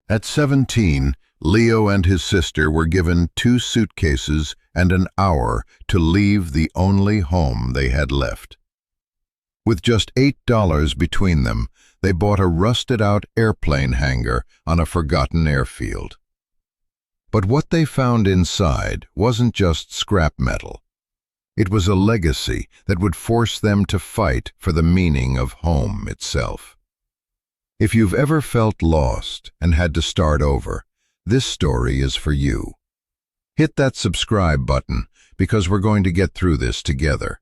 At 17, Leo and his sister were given 2 suitcases and an hour to leave the only home they had left. With just $8 between them, they bought a rusted-out airplane hangar on a forgotten airfield. But what they found inside wasn't just scrap metal. It was a legacy that would force them to fight for the meaning of home itself. If you've ever felt lost and had to start over, this story is for you. Hit that subscribe button because we're going to get through this together.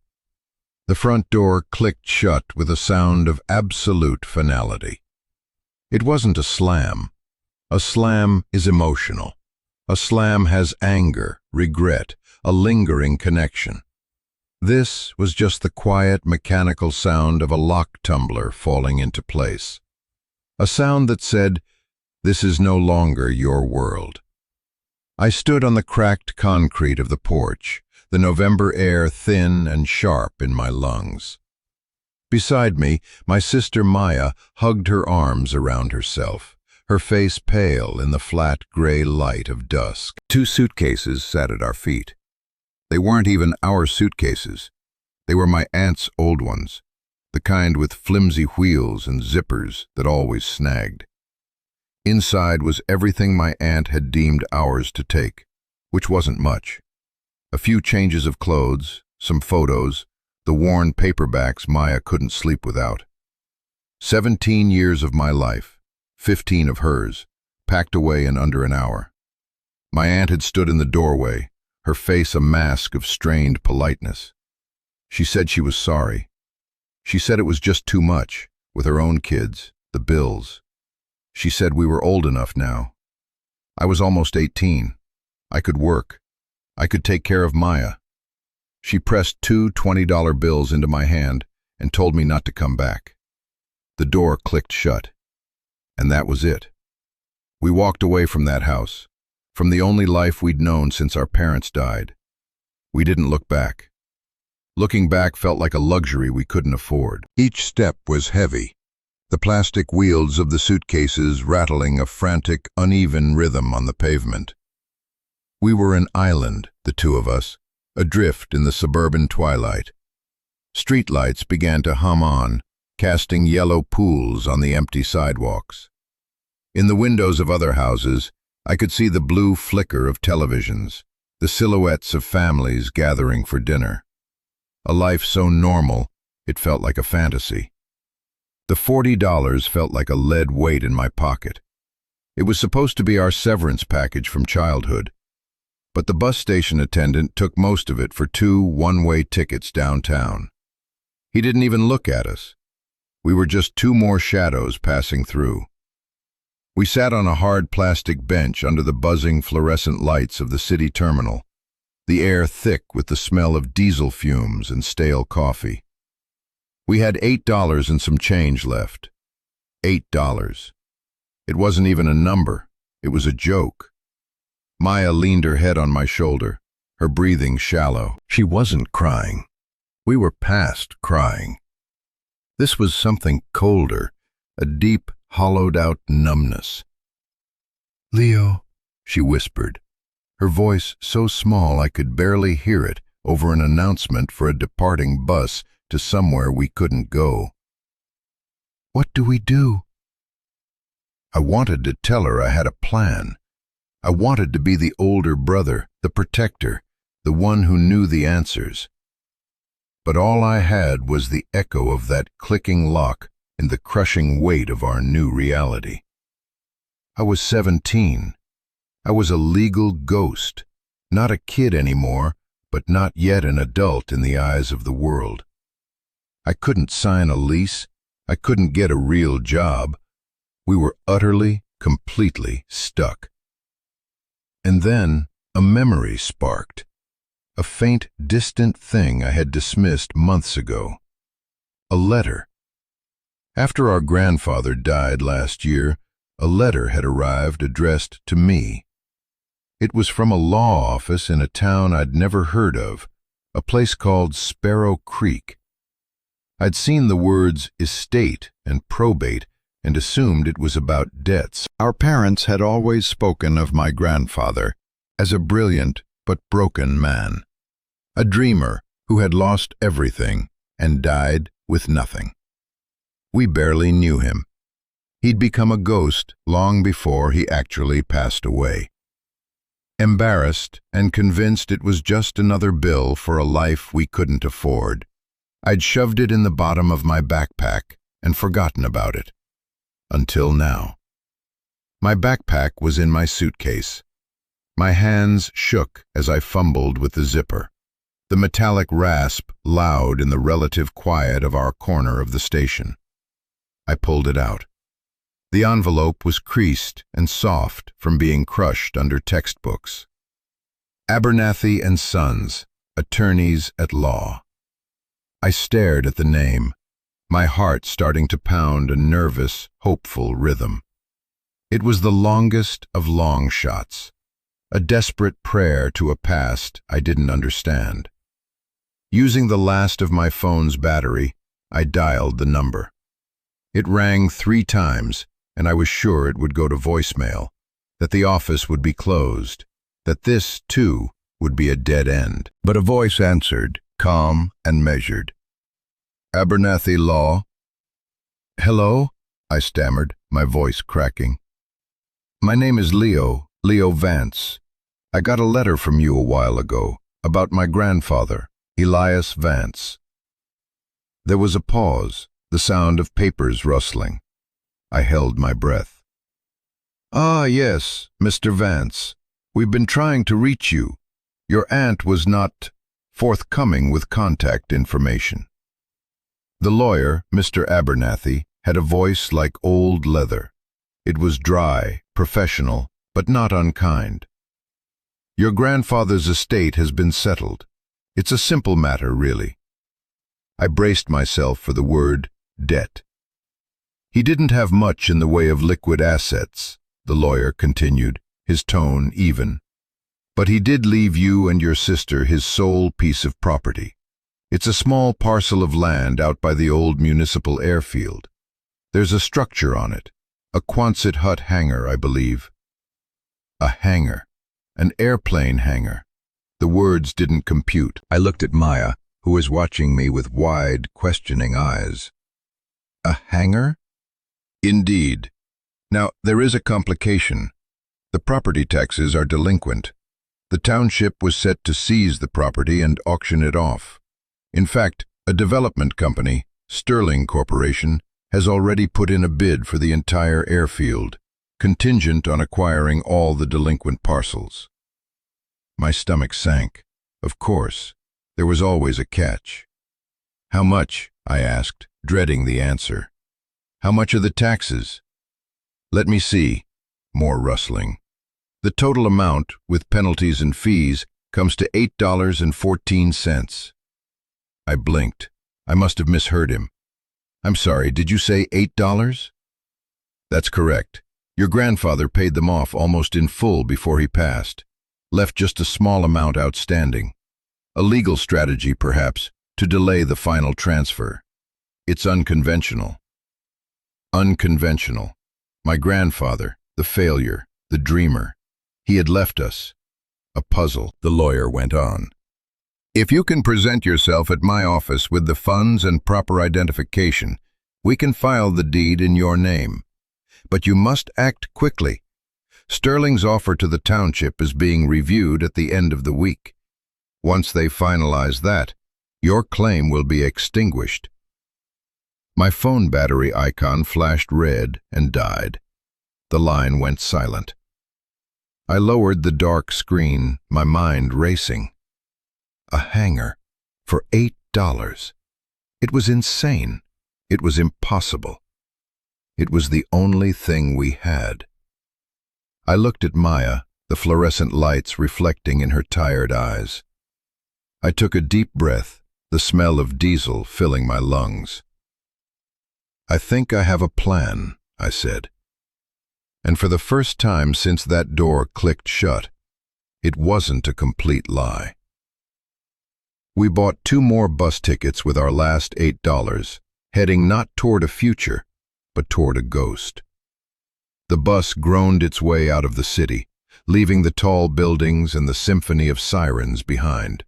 The front door clicked shut with a sound of absolute finality. It wasn't a slam. A slam is emotional. A slam has anger, regret, a lingering connection. This was just the quiet, mechanical sound of a lock tumbler falling into place. A sound that said, "This is no longer your world." I stood on the cracked concrete of the porch, the November air thin and sharp in my lungs. Beside me, my sister Maya hugged her arms around herself, her face pale in the flat gray light of dusk. 2 suitcases sat at our feet. They weren't even our suitcases. They were my aunt's old ones, the kind with flimsy wheels and zippers that always snagged. Inside was everything my aunt had deemed ours to take, which wasn't much. A few changes of clothes, some photos, the worn paperbacks Maya couldn't sleep without. 17 years of my life, 15 of hers, packed away in under an hour. My aunt had stood in the doorway, her face a mask of strained politeness. She said she was sorry. She said it was just too much, with her own kids, the bills. She said we were old enough now. I was almost 18. I could work. I could take care of Maya. She pressed 2 $20 bills into my hand and told me not to come back. The door clicked shut. And that was it. We walked away from that house, from the only life we'd known since our parents died. We didn't look back. Looking back felt like a luxury we couldn't afford. Each step was heavy, the plastic wheels of the suitcases rattling a frantic, uneven rhythm on the pavement. We were an island, the 2 of us, adrift in the suburban twilight. Streetlights began to hum on, casting yellow pools on the empty sidewalks. In the windows of other houses, I could see the blue flicker of televisions, the silhouettes of families gathering for dinner. A life so normal, it felt like a fantasy. The $40 felt like a lead weight in my pocket. It was supposed to be our severance package from childhood, but the bus station attendant took most of it for 2 one-way tickets downtown. He didn't even look at us. We were just 2 more shadows passing through. We sat on a hard plastic bench under the buzzing fluorescent lights of the city terminal, the air thick with the smell of diesel fumes and stale coffee. We had $8 and some change left. $8. It wasn't even a number. It was a joke. Maya leaned her head on my shoulder, her breathing shallow. She wasn't crying. We were past crying. This was something colder, a deep, hollowed-out numbness. "Leo," she whispered, her voice so small I could barely hear it over an announcement for a departing bus to somewhere we couldn't go. "What do we do?" I wanted to tell her I had a plan. I wanted to be the older brother, the protector, the one who knew the answers. But all I had was the echo of that clicking lock and the crushing weight of our new reality. I was 17. I was a legal ghost, not a kid anymore, but not yet an adult in the eyes of the world. I couldn't sign a lease. I couldn't get a real job. We were utterly, completely stuck. And then a memory sparked, a faint, distant thing I had dismissed months ago. A letter. After our grandfather died last year, a letter had arrived addressed to me. It was from a law office in a town I'd never heard of, a place called Sparrow Creek. I'd seen the words estate and probate and assumed it was about debts. Our parents had always spoken of my grandfather as a brilliant but broken man, a dreamer who had lost everything and died with nothing. We barely knew him. He'd become a ghost long before he actually passed away. Embarrassed and convinced it was just another bill for a life we couldn't afford, I'd shoved it in the bottom of my backpack and forgotten about it. Until now. My backpack was in my suitcase. My hands shook as I fumbled with the zipper, the metallic rasp loud in the relative quiet of our corner of the station. I pulled it out. The envelope was creased and soft from being crushed under textbooks. Abernathy and Sons, attorneys at law. I stared at the name, my heart starting to pound a nervous, hopeful rhythm. It was the longest of long shots, a desperate prayer to a past I didn't understand. Using the last of my phone's battery, I dialed the number. It rang 3 times, and I was sure it would go to voicemail, that the office would be closed, that this, too, would be a dead end. But a voice answered, calm and measured. Abernathy Law? Hello? I stammered, my voice cracking. My name is Leo Vance. I got a letter from you a while ago about my grandfather, Elias Vance. There was a pause, the sound of papers rustling. I held my breath. Ah, yes, Mr. Vance. We've been trying to reach you. Your aunt was not forthcoming with contact information. The lawyer, Mr. Abernathy, had a voice like old leather. It was dry, professional, but not unkind. Your grandfather's estate has been settled. It's a simple matter, really. I braced myself for the word debt. He didn't have much in the way of liquid assets, the lawyer continued, his tone even. But he did leave you and your sister his sole piece of property. It's a small parcel of land out by the old municipal airfield. There's a structure on it, a Quonset hut hangar, I believe. A hangar, an airplane hangar. The words didn't compute. I looked at Maya, who was watching me with wide, questioning eyes. A hangar? Indeed. Now, there is a complication. The property taxes are delinquent. The township was set to seize the property and auction it off. In fact, a development company, Sterling Corporation, has already put in a bid for the entire airfield, contingent on acquiring all the delinquent parcels. My stomach sank. Of course, there was always a catch. How much? I asked, dreading the answer. How much are the taxes? Let me see. More rustling. The total amount, with penalties and fees, comes to $8.14. I blinked. I must have misheard him. I'm sorry, did you say $8? That's correct. Your grandfather paid them off almost in full before he passed. Left just a small amount outstanding. A legal strategy, perhaps, to delay the final transfer. It's unconventional. Unconventional. My grandfather, the failure, the dreamer. He had left us. A puzzle, the lawyer went on. If you can present yourself at my office with the funds and proper identification, we can file the deed in your name. But you must act quickly. Sterling's offer to the township is being reviewed at the end of the week. Once they finalize that, your claim will be extinguished. My phone battery icon flashed red and died. The line went silent. I lowered the dark screen, my mind racing. A hangar for $8. It was insane. It was impossible. It was the only thing we had. I looked at Maya, the fluorescent lights reflecting in her tired eyes. I took a deep breath, the smell of diesel filling my lungs. I think I have a plan, I said. And for the first time since that door clicked shut, it wasn't a complete lie. We bought 2 more bus tickets with our last $8, heading not toward a future, but toward a ghost. The bus groaned its way out of the city, leaving the tall buildings and the symphony of sirens behind.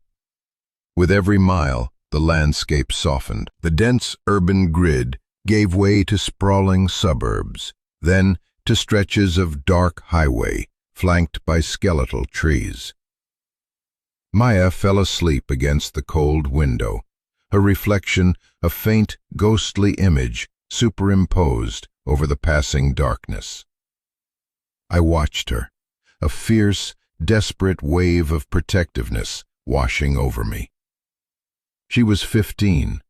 With every mile, the landscape softened. The dense urban grid gave way to sprawling suburbs, then to stretches of dark highway flanked by skeletal trees. Maya fell asleep against the cold window, her reflection a faint, ghostly image superimposed over the passing darkness. I watched her, a fierce, desperate wave of protectiveness washing over me. She was 15.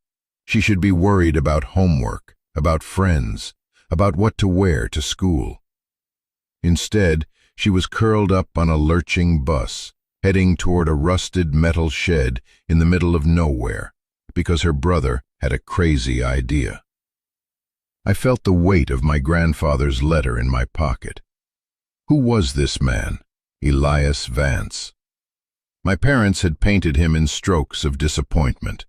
She should be worried about homework, about friends, about what to wear to school. Instead, she was curled up on a lurching bus, heading toward a rusted metal shed in the middle of nowhere, because her brother had a crazy idea. I felt the weight of my grandfather's letter in my pocket. Who was this man, Elias Vance? My parents had painted him in strokes of disappointment.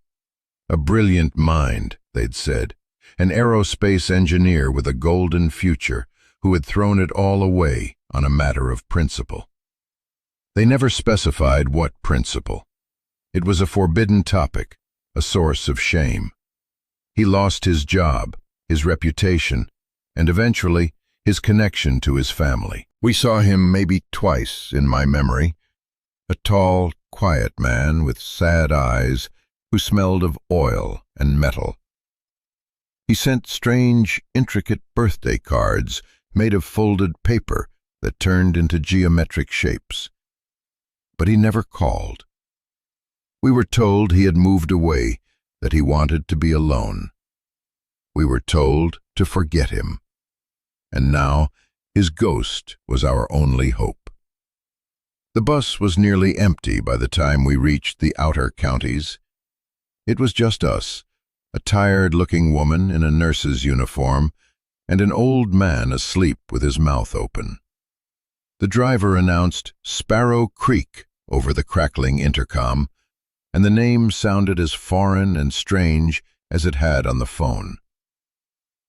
A brilliant mind, they'd said, an aerospace engineer with a golden future who had thrown it all away on a matter of principle. They never specified what principle. It was a forbidden topic, a source of shame. He lost his job, his reputation, and eventually his connection to his family. We saw him maybe twice in my memory, a tall, quiet man with sad eyes who smelled of oil and metal. He sent strange, intricate birthday cards made of folded paper that turned into geometric shapes. But he never called. We were told he had moved away, that he wanted to be alone. We were told to forget him. And now his ghost was our only hope. The bus was nearly empty by the time we reached the outer counties. It was just us, a tired-looking woman in a nurse's uniform, and an old man asleep with his mouth open. The driver announced Sparrow Creek over the crackling intercom, and the name sounded as foreign and strange as it had on the phone.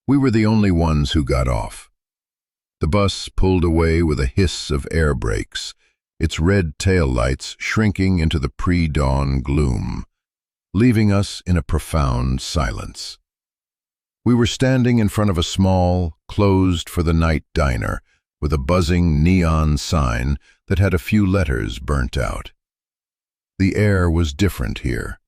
We were the only ones who got off. The bus pulled away with a hiss of air brakes, its red taillights shrinking into the pre-dawn gloom, leaving us in a profound silence. We were standing in front of a small, closed-for-the-night diner with a buzzing neon sign that had a few letters burnt out. The air was different here.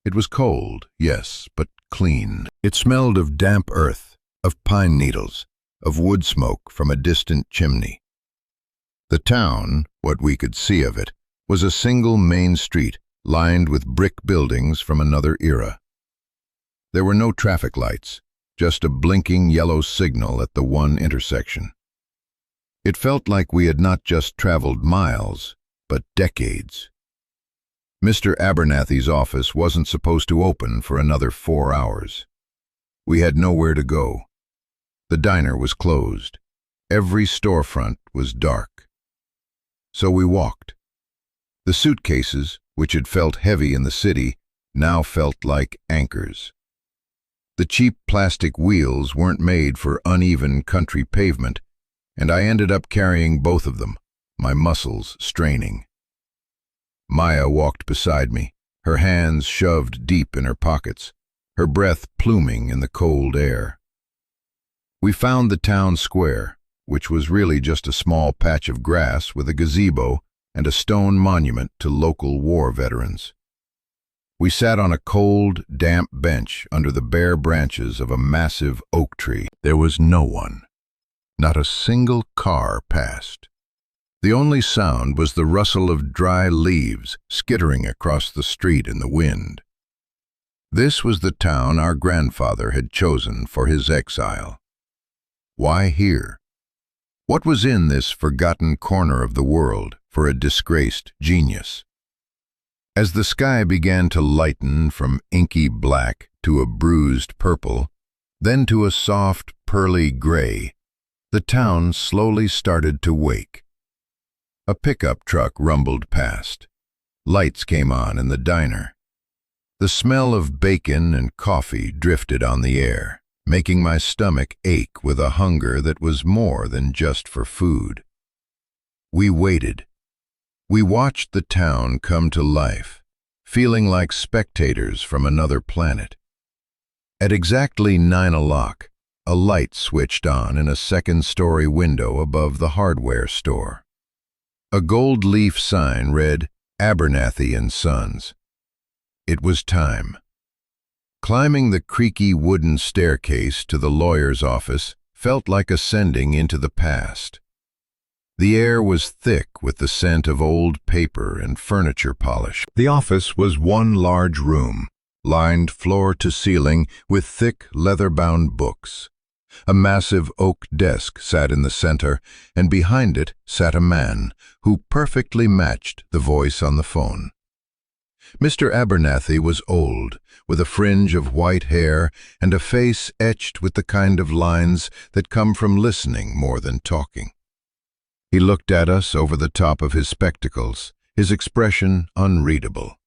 It was cold, yes, but clean. It smelled of damp earth, of pine needles, of wood smoke from a distant chimney. The town, what we could see of it, was a single main street lined with brick buildings from another era. There were no traffic lights, just a blinking yellow signal at the one intersection. It felt like we had not just traveled miles, but decades. Mr. Abernathy's office wasn't supposed to open for another 4 hours. We had nowhere to go. The diner was closed. Every storefront was dark. So we walked. The suitcases, which had felt heavy in the city, now felt like anchors. The cheap plastic wheels weren't made for uneven country pavement, and I ended up carrying both of them, my muscles straining. Maya walked beside me, her hands shoved deep in her pockets, her breath pluming in the cold air. We found the town square, which was really just a small patch of grass with a gazebo and a stone monument to local war veterans. We sat on a cold, damp bench under the bare branches of a massive oak tree. There was no one. Not a single car passed. The only sound was the rustle of dry leaves skittering across the street in the wind. This was the town our grandfather had chosen for his exile. Why here? What was in this forgotten corner of the world for a disgraced genius? As the sky began to lighten from inky black to a bruised purple, then to a soft, pearly gray, the town slowly started to wake. A pickup truck rumbled past. Lights came on in the diner. The smell of bacon and coffee drifted on the air, making my stomach ache with a hunger that was more than just for food. We waited. We watched the town come to life, feeling like spectators from another planet. At exactly 9 o'clock, a light switched on in a second-story window above the hardware store. A gold leaf sign read, "Abernathy and Sons." It was time. Climbing the creaky wooden staircase to the lawyer's office felt like ascending into the past. The air was thick with the scent of old paper and furniture polish. The office was one large room, lined floor to ceiling with thick leather-bound books. A massive oak desk sat in the center, and behind it sat a man who perfectly matched the voice on the phone. Mr. Abernathy was old, with a fringe of white hair and a face etched with the kind of lines that come from listening more than talking. He looked at us over the top of his spectacles, his expression unreadable.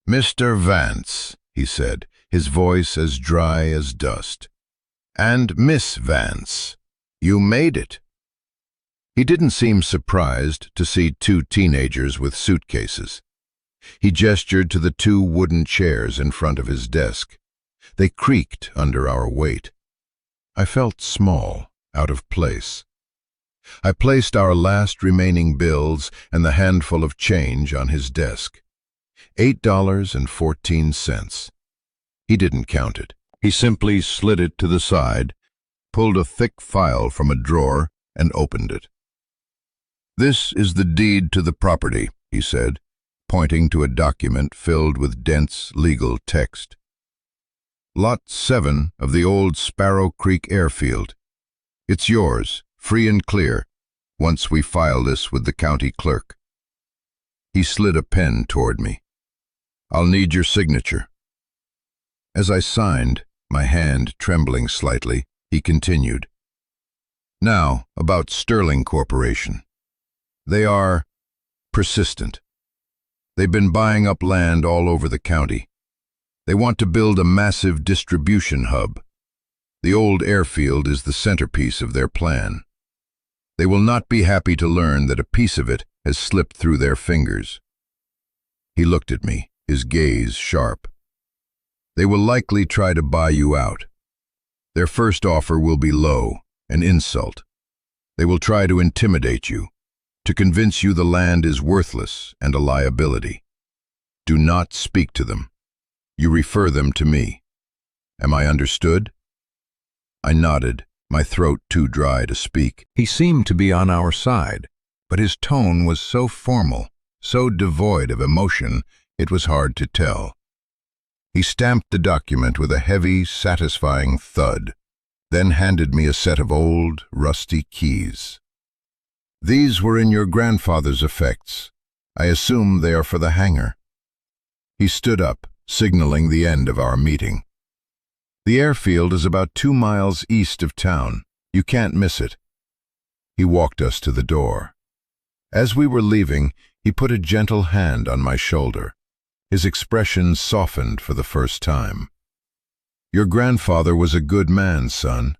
"Mr. Vance," he said, his voice as dry as dust. "And Miss Vance, you made it." He didn't seem surprised to see two teenagers with suitcases. He gestured to the two wooden chairs in front of his desk. They creaked under our weight. I felt small, out of place. I placed our last remaining bills and the handful of change on his desk. $8.14. He didn't count it. He simply slid it to the side, pulled a thick file from a drawer, and opened it. "This is the deed to the property," he said, pointing to a document filled with dense legal text. "Lot 7 of the old Sparrow Creek airfield. It's yours, free and clear, once we file this with the county clerk." He slid a pen toward me. "I'll need your signature." As I signed, my hand trembling slightly, he continued. "Now, about Sterling Corporation. They are persistent. They've been buying up land all over the county. They want to build a massive distribution hub. The old airfield is the centerpiece of their plan. They will not be happy to learn that a piece of it has slipped through their fingers." He looked at me, his gaze sharp. "They will likely try to buy you out. Their first offer will be low, an insult. They will try to intimidate you, to convince you the land is worthless and a liability. Do not speak to them. You refer them to me. Am I understood?" I nodded, my throat too dry to speak. He seemed to be on our side, but his tone was so formal, so devoid of emotion, it was hard to tell. He stamped the document with a heavy, satisfying thud, then handed me a set of old, rusty keys. "These were in your grandfather's effects. I assume they are for the hangar." He stood up, signaling the end of our meeting. "The airfield is about 2 miles east of town. You can't miss it." He walked us to the door. As we were leaving, he put a gentle hand on my shoulder. His expression softened for the first time. "Your grandfather was a good man, son.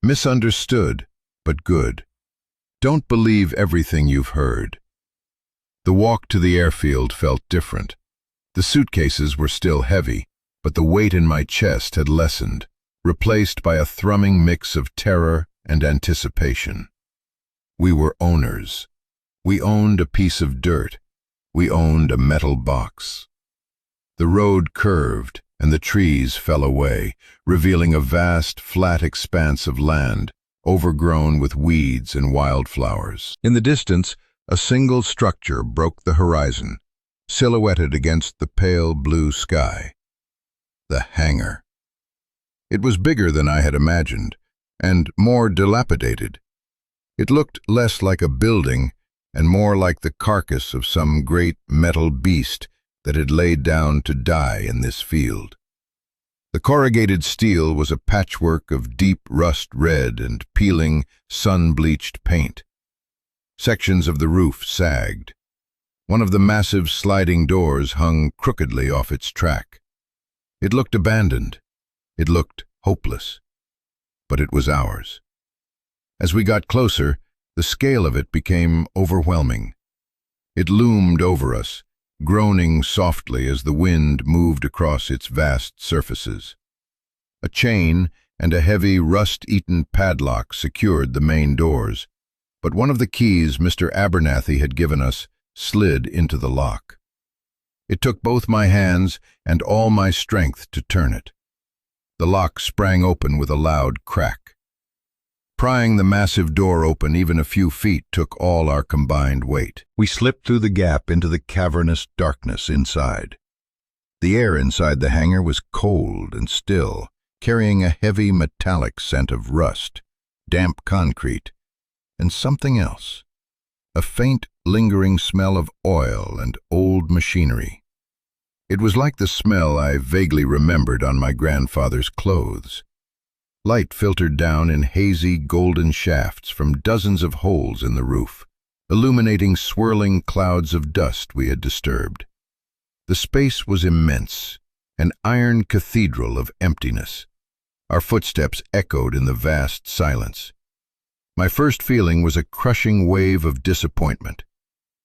Misunderstood, but good. Don't believe everything you've heard." The walk to the airfield felt different. The suitcases were still heavy, but the weight in my chest had lessened, replaced by a thrumming mix of terror and anticipation. We were owners. We owned a piece of dirt. We owned a metal box. The road curved, and the trees fell away, revealing a vast, flat expanse of land, overgrown with weeds and wildflowers. In the distance, a single structure broke the horizon, silhouetted against the pale blue sky. The hangar. It was bigger than I had imagined, and more dilapidated. It looked less like a building and more like the carcass of some great metal beast that had laid down to die in this field. The corrugated steel was a patchwork of deep rust red and peeling, sun-bleached paint. Sections of the roof sagged. One of the massive sliding doors hung crookedly off its track. It looked abandoned. It looked hopeless. but it was ours. As we got closer, the scale of it became overwhelming. It loomed over us, groaning softly as the wind moved across its vast surfaces. A chain and a heavy, rust-eaten padlock secured the main doors, but one of the keys Mr. Abernathy had given us slid into the lock. It took both my hands and all my strength to turn it. The lock sprang open with a loud crack. Prying the massive door open even a few feet took all our combined weight. We slipped through the gap into the cavernous darkness inside. The air inside the hangar was cold and still, carrying a heavy metallic scent of rust, damp concrete, and something else, a faint, lingering smell of oil and old machinery. It was like the smell I vaguely remembered on my grandfather's clothes. Light filtered down in hazy, golden shafts from dozens of holes in the roof, illuminating swirling clouds of dust we had disturbed. The space was immense, an iron cathedral of emptiness. Our footsteps echoed in the vast silence. My first feeling was a crushing wave of disappointment.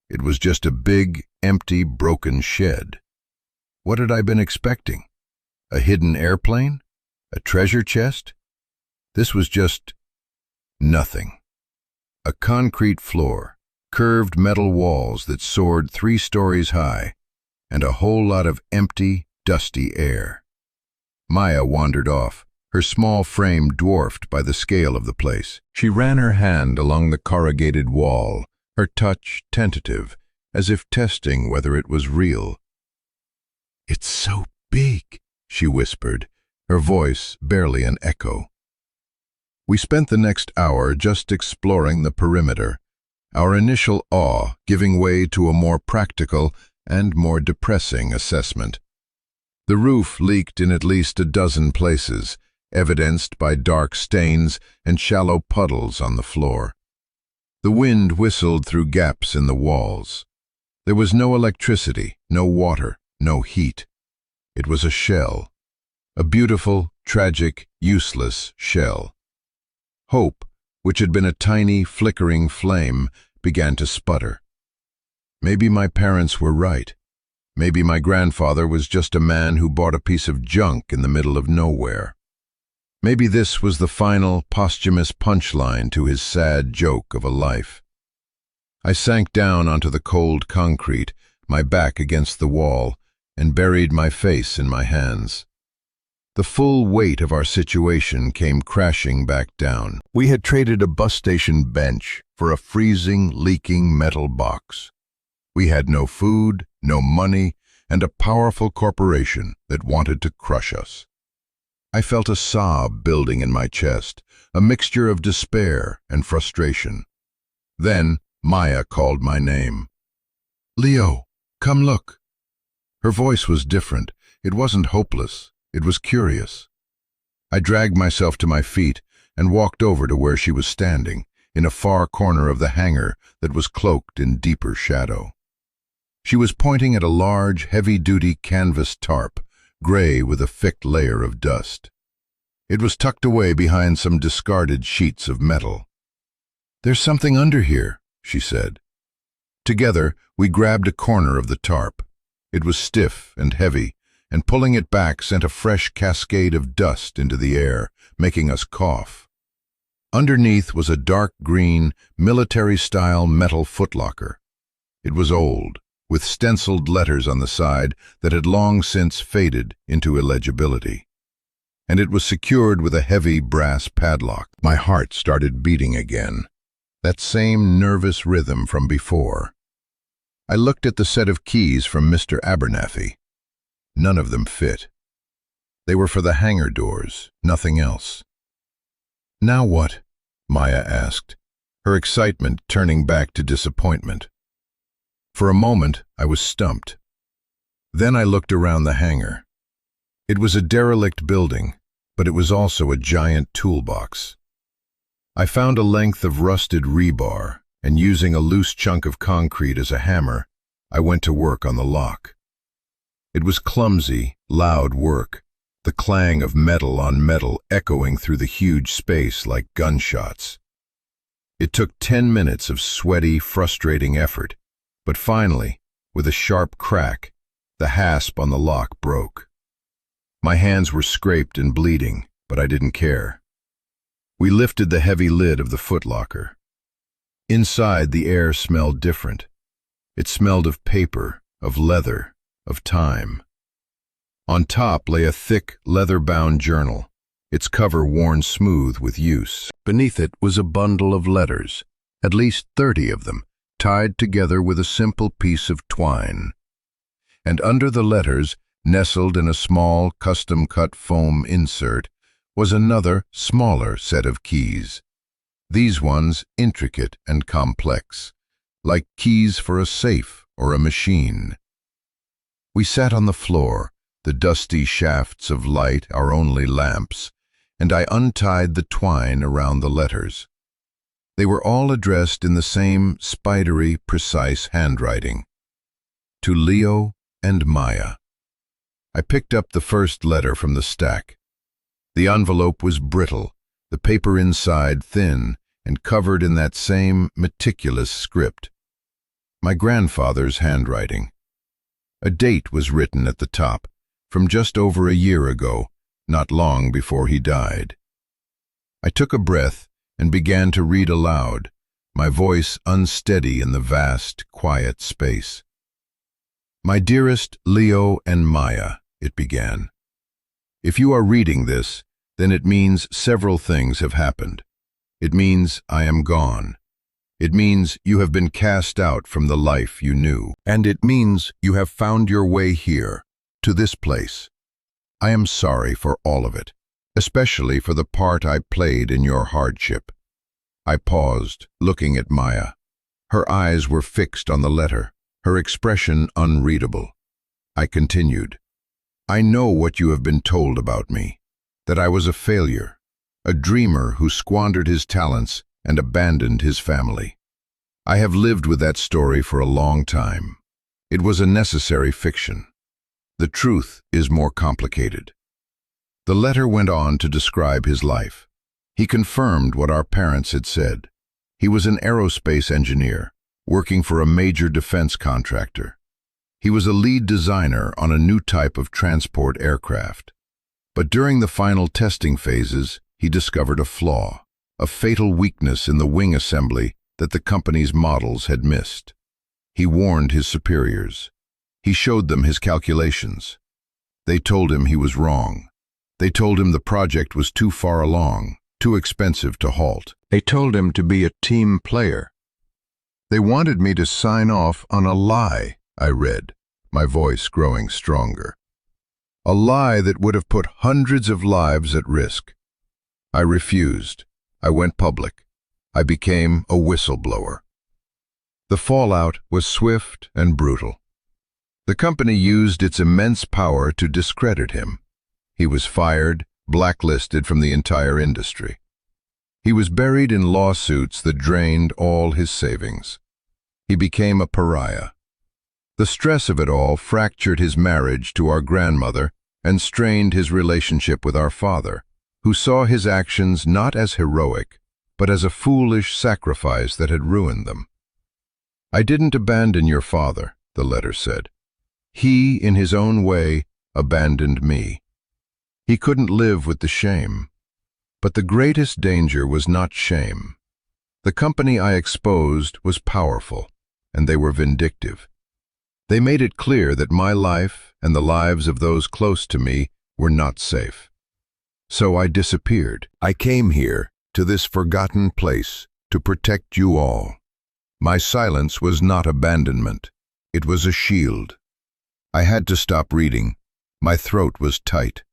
It was just a big, empty, broken shed. What had I been expecting? A hidden airplane? A treasure chest? This was just nothing. A concrete floor, curved metal walls that soared 3 stories high, and a whole lot of empty, dusty air. Maya wandered off, her small frame dwarfed by the scale of the place. She ran her hand along the corrugated wall, her touch tentative, as if testing whether it was real. "It's so big," she whispered, her voice barely an echo. We spent the next hour just exploring the perimeter, our initial awe giving way to a more practical and more depressing assessment. The roof leaked in at least a dozen places, evidenced by dark stains and shallow puddles on the floor. The wind whistled through gaps in the walls. There was no electricity, no water, no heat. It was a shell, a beautiful, tragic, useless shell. Hope, which had been a tiny, flickering flame, began to sputter. Maybe my parents were right. Maybe my grandfather was just a man who bought a piece of junk in the middle of nowhere. Maybe this was the final, posthumous punchline to his sad joke of a life. I sank down onto the cold concrete, my back against the wall, and buried my face in my hands. The full weight of our situation came crashing back down. We had traded a bus station bench for a freezing, leaking metal box. We had no food, no money, and a powerful corporation that wanted to crush us. I felt a sob building in my chest, a mixture of despair and frustration. Then Maya called my name. "Leo, come look." Her voice was different. It wasn't hopeless. It was curious. I dragged myself to my feet and walked over to where she was standing, in a far corner of the hangar that was cloaked in deeper shadow. She was pointing at a large, heavy-duty canvas tarp, gray with a thick layer of dust. It was tucked away behind some discarded sheets of metal. "There's something under here," she said. Together, we grabbed a corner of the tarp. It was stiff and heavy, and pulling it back sent a fresh cascade of dust into the air, making us cough. Underneath was a dark green, military-style metal footlocker. It was old, with stenciled letters on the side that had long since faded into illegibility. And it was secured with a heavy brass padlock. My heart started beating again, that same nervous rhythm from before. I looked at the set of keys from Mr. Abernathy. None of them fit. They were for the hangar doors, nothing else. "Now what?" Maya asked, her excitement turning back to disappointment. For a moment, I was stumped. Then I looked around the hangar. It was a derelict building, but it was also a giant toolbox. I found a length of rusted rebar, and using a loose chunk of concrete as a hammer, I went to work on the lock. It was clumsy, loud work, the clang of metal on metal echoing through the huge space like gunshots. It took 10 minutes of sweaty, frustrating effort, but finally, with a sharp crack, the hasp on the lock broke. My hands were scraped and bleeding, but I didn't care. We lifted the heavy lid of the footlocker. Inside, the air smelled different. It smelled of paper, of leather, of time. On top lay a thick, leather-bound journal, its cover worn smooth with use. Beneath it was a bundle of letters, at least 30 of them, tied together with a simple piece of twine. And under the letters, nestled in a small, custom-cut foam insert, was another, smaller set of keys. These ones intricate and complex, like keys for a safe or a machine. We sat on the floor, the dusty shafts of light our only lamps, and I untied the twine around the letters. They were all addressed in the same spidery, precise handwriting. To Leo and Maya. I picked up the first letter from the stack. The envelope was brittle, the paper inside thin, and covered in that same meticulous script. My grandfather's handwriting. A date was written at the top, from just over a year ago, not long before he died. I took a breath and began to read aloud, my voice unsteady in the vast, quiet space. My dearest Leo and Maya, it began. If you are reading this, then it means several things have happened. It means I am gone. It means you have been cast out from the life you knew. And it means you have found your way here, to this place. I am sorry for all of it, especially for the part I played in your hardship. I paused, looking at Maya. Her eyes were fixed on the letter, her expression unreadable. I continued. I know what you have been told about me, that I was a failure, a dreamer who squandered his talents and abandoned his family. I have lived with that story for a long time. It was a necessary fiction. The truth is more complicated. The letter went on to describe his life. He confirmed what our parents had said. He was an aerospace engineer, working for a major defense contractor. He was a lead designer on a new type of transport aircraft. But during the final testing phases, he discovered a flaw, a fatal weakness in the wing assembly that the company's models had missed. He warned his superiors. He showed them his calculations. They told him he was wrong. They told him the project was too far along, too expensive to halt. They told him to be a team player. They wanted me to sign off on a lie, I read, my voice growing stronger. A lie that would have put hundreds of lives at risk. I refused. I went public. I became a whistleblower. The fallout was swift and brutal. The company used its immense power to discredit him. He was fired, blacklisted from the entire industry. He was buried in lawsuits that drained all his savings. He became a pariah. The stress of it all fractured his marriage to our grandmother and strained his relationship with our father, who saw his actions not as heroic, but as a foolish sacrifice that had ruined them. I didn't abandon your father, the letter said. He, in his own way, abandoned me. He couldn't live with the shame. But the greatest danger was not shame. The company I exposed was powerful, and they were vindictive. They made it clear that my life and the lives of those close to me were not safe. So I disappeared. I came here, to this forgotten place, to protect you all. My silence was not abandonment. It was a shield. I had to stop reading. My throat was tight.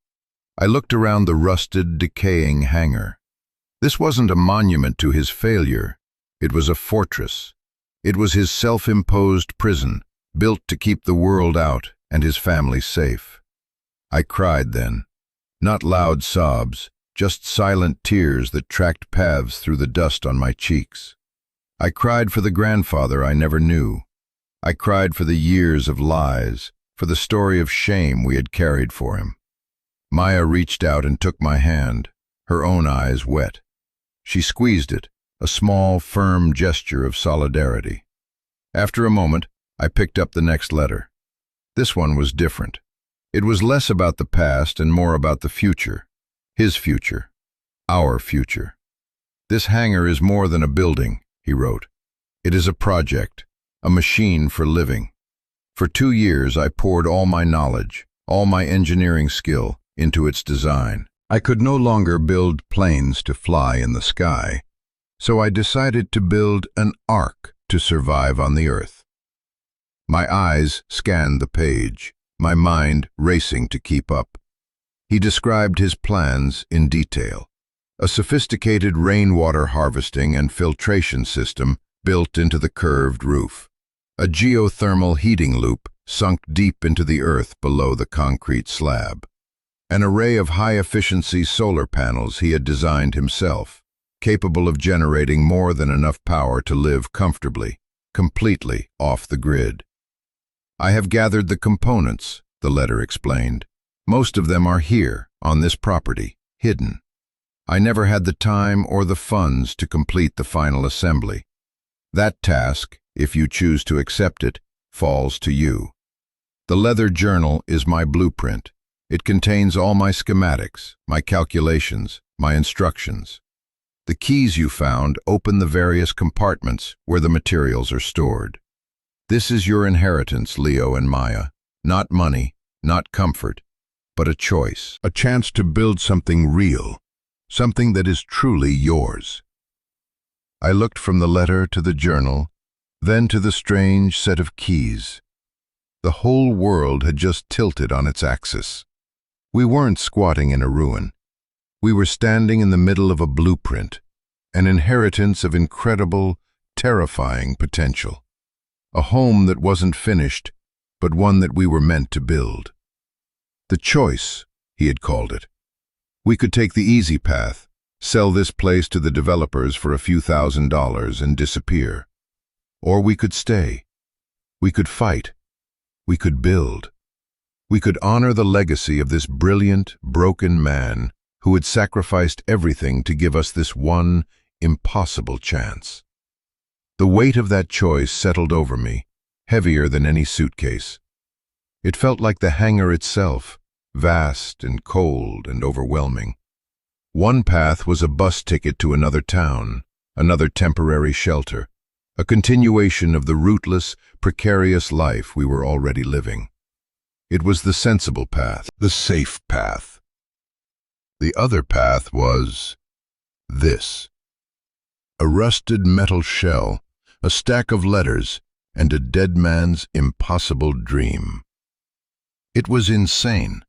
I looked around the rusted, decaying hangar. This wasn't a monument to his failure. It was a fortress. It was his self-imposed prison, built to keep the world out and his family safe. I cried then. Not loud sobs, just silent tears that tracked paths through the dust on my cheeks. I cried for the grandfather I never knew. I cried for the years of lies, for the story of shame we had carried for him. Maya reached out and took my hand, her own eyes wet. She squeezed it, a small, firm gesture of solidarity. After a moment, I picked up the next letter. This one was different. It was less about the past and more about the future. His future. Our future. "This hangar is more than a building," he wrote. "It is a project, a machine for living. For 2 years I poured all my knowledge, all my engineering skill, into its design. I could no longer build planes to fly in the sky, so I decided to build an ark to survive on the earth." My eyes scanned the page, my mind racing to keep up. He described his plans in detail. A sophisticated rainwater harvesting and filtration system built into the curved roof. A geothermal heating loop sunk deep into the earth below the concrete slab. An array of high-efficiency solar panels he had designed himself, capable of generating more than enough power to live comfortably, completely off the grid. "I have gathered the components," the letter explained. "Most of them are here, on this property, hidden. I never had the time or the funds to complete the final assembly. That task, if you choose to accept it, falls to you. The leather journal is my blueprint. It contains all my schematics, my calculations, my instructions. The keys you found open the various compartments where the materials are stored. This is your inheritance, Leo and Maya. Not money, not comfort, but a choice. A chance to build something real, something that is truly yours." I looked from the letter to the journal, then to the strange set of keys. The whole world had just tilted on its axis. We weren't squatting in a ruin. We were standing in the middle of a blueprint, an inheritance of incredible, terrifying potential. A home that wasn't finished, but one that we were meant to build. The choice, he had called it. We could take the easy path, sell this place to the developers for a few $1,000s and disappear. Or we could stay. We could fight. We could build. We could honor the legacy of this brilliant, broken man who had sacrificed everything to give us this one impossible chance. The weight of that choice settled over me, heavier than any suitcase. It felt like the hangar itself, vast and cold and overwhelming. One path was a bus ticket to another town, another temporary shelter, a continuation of the rootless, precarious life we were already living. It was the sensible path, the safe path. The other path was this. A rusted metal shell, a stack of letters, and a dead man's impossible dream. It was insane.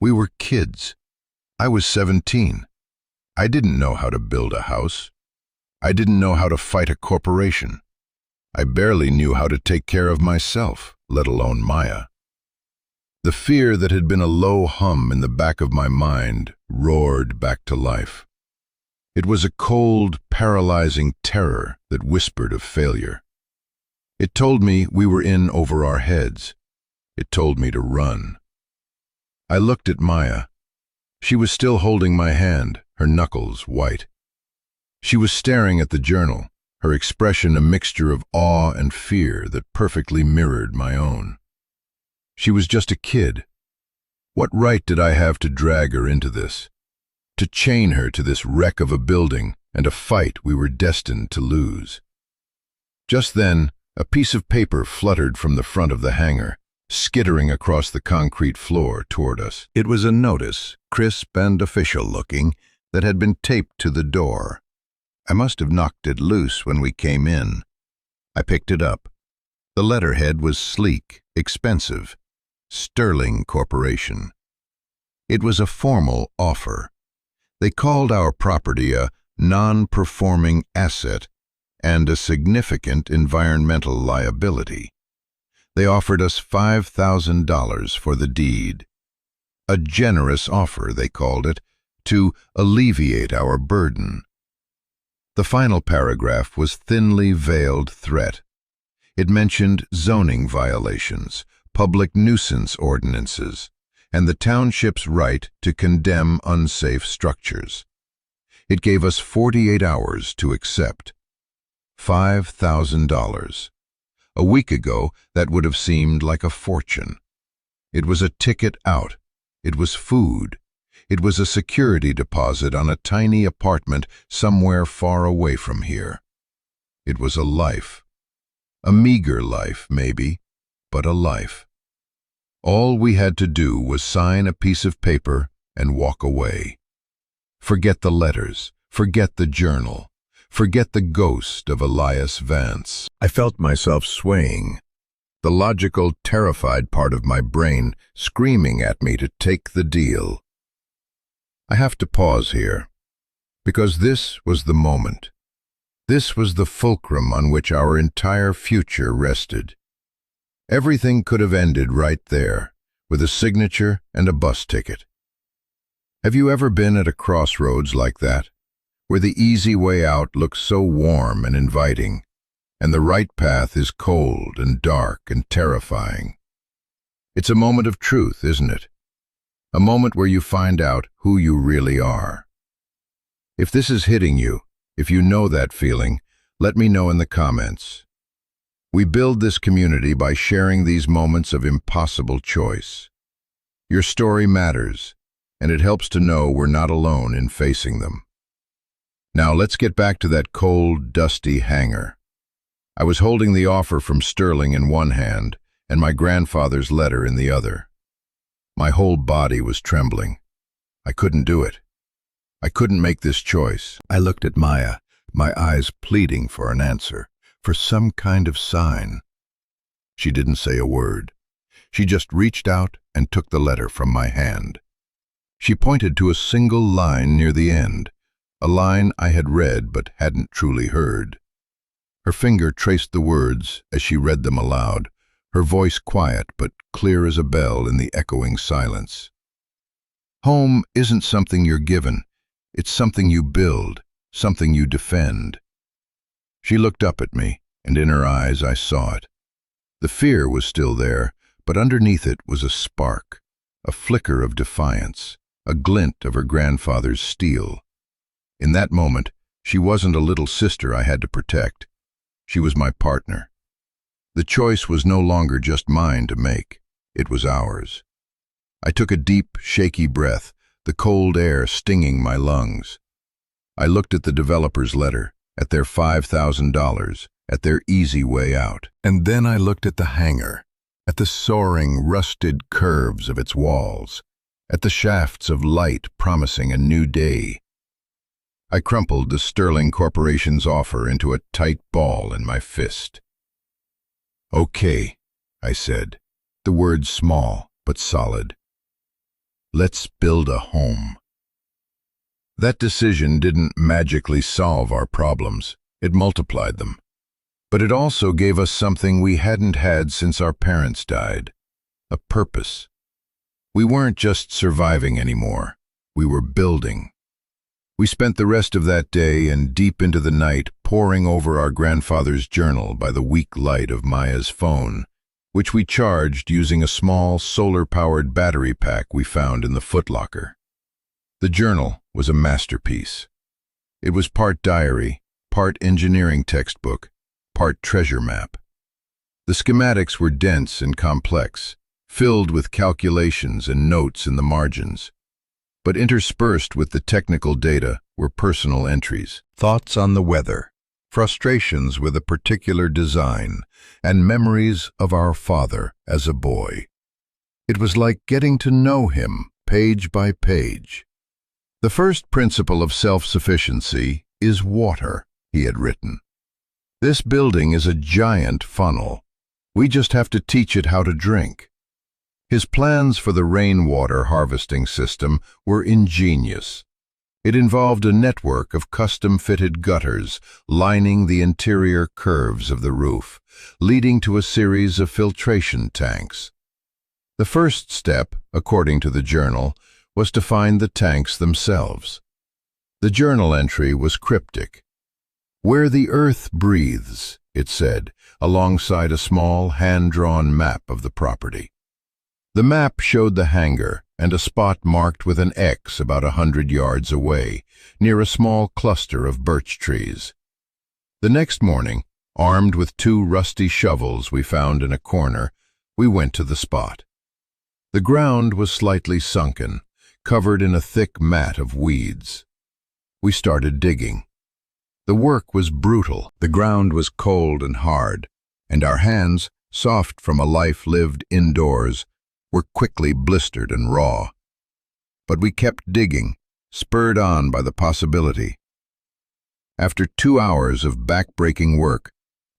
We were kids. I was 17. I didn't know how to build a house. I didn't know how to fight a corporation. I barely knew how to take care of myself, let alone Maya. The fear that had been a low hum in the back of my mind roared back to life. It was a cold, paralyzing terror that whispered of failure. It told me we were in over our heads. It told me to run. I looked at Maya. She was still holding my hand, her knuckles white. She was staring at the journal, her expression a mixture of awe and fear that perfectly mirrored my own. She was just a kid. What right did I have to drag her into this? To chain her to this wreck of a building and a fight we were destined to lose? Just then, a piece of paper fluttered from the front of the hangar, skittering across the concrete floor toward us. It was a notice, crisp and official-looking, that had been taped to the door. I must have knocked it loose when we came in. I picked it up. The letterhead was sleek, expensive. Sterling Corporation. It was a formal offer. They called our property a non-performing asset and a significant environmental liability. They offered us $5,000 for the deed. A generous offer, they called it, to alleviate our burden. The final paragraph was thinly veiled threat. It mentioned zoning violations, public nuisance ordinances, and the township's right to condemn unsafe structures. It gave us 48 hours to accept. $5,000. A week ago, that would have seemed like a fortune. It was a ticket out. It was food. It was a security deposit on a tiny apartment somewhere far away from here. It was a life. A meager life, maybe, but a life. All we had to do was sign a piece of paper and walk away. Forget the letters, forget the journal, forget the ghost of Elias Vance. I felt myself swaying, the logical, terrified part of my brain screaming at me to take the deal. I have to pause here, because this was the moment. This was the fulcrum on which our entire future rested. Everything could have ended right there, with a signature and a bus ticket. Have you ever been at a crossroads like that, where the easy way out looks so warm and inviting, and the right path is cold and dark and terrifying? It's a moment of truth, isn't it? A moment where you find out who you really are. If this is hitting you, if you know that feeling, let me know in the comments. We build this community by sharing these moments of impossible choice. Your story matters, and it helps to know we're not alone in facing them. Now let's get back to that cold, dusty hangar. I was holding the offer from Sterling in one hand and my grandfather's letter in the other. My whole body was trembling. I couldn't do it. I couldn't make this choice. I looked at Maya, my eyes pleading for an answer, for some kind of sign. She didn't say a word. She just reached out and took the letter from my hand. She pointed to a single line near the end, a line I had read but hadn't truly heard. Her finger traced the words as she read them aloud, her voice quiet but clear as a bell in the echoing silence. Home isn't something you're given. It's something you build, something you defend. She looked up at me, and in her eyes I saw it. The fear was still there, but underneath it was a spark, a flicker of defiance, a glint of her grandfather's steel. In that moment, she wasn't a little sister I had to protect. She was my partner. The choice was no longer just mine to make. It was ours. I took a deep, shaky breath, the cold air stinging my lungs. I looked at the developer's letter, at their $5,000, at their easy way out. And then I looked at the hangar, at the soaring, rusted curves of its walls, at the shafts of light promising a new day. I crumpled the Sterling Corporation's offer into a tight ball in my fist. "Okay," I said, the words small but solid. "Let's build a home." That decision didn't magically solve our problems. It multiplied them. But it also gave us something we hadn't had since our parents died: a purpose. We weren't just surviving anymore. We were building. We spent the rest of that day and deep into the night poring over our grandfather's journal by the weak light of Maya's phone, which we charged using a small solar-powered battery pack we found in the footlocker. The journal was a masterpiece. It was part diary, part engineering textbook, part treasure map. The schematics were dense and complex, filled with calculations and notes in the margins. But interspersed with the technical data were personal entries, thoughts on the weather, frustrations with a particular design, and memories of our father as a boy. It was like getting to know him page by page. "The first principle of self-sufficiency is water," he had written. "This building is a giant funnel. We just have to teach it how to drink." His plans for the rainwater harvesting system were ingenious. It involved a network of custom-fitted gutters lining the interior curves of the roof, leading to a series of filtration tanks. The first step, according to the journal, was to find the tanks themselves. The journal entry was cryptic. "Where the earth breathes," it said, alongside a small hand-drawn map of the property. The map showed the hangar and a spot marked with an X about 100 yards away, near a small cluster of birch trees. The next morning, armed with 2 rusty shovels we found in a corner, we went to the spot. The ground was slightly sunken, covered in a thick mat of weeds. We started digging. The work was brutal. The ground was cold and hard, and our hands, soft from a life lived indoors, were quickly blistered and raw. But we kept digging, spurred on by the possibility. After 2 hours of back-breaking work,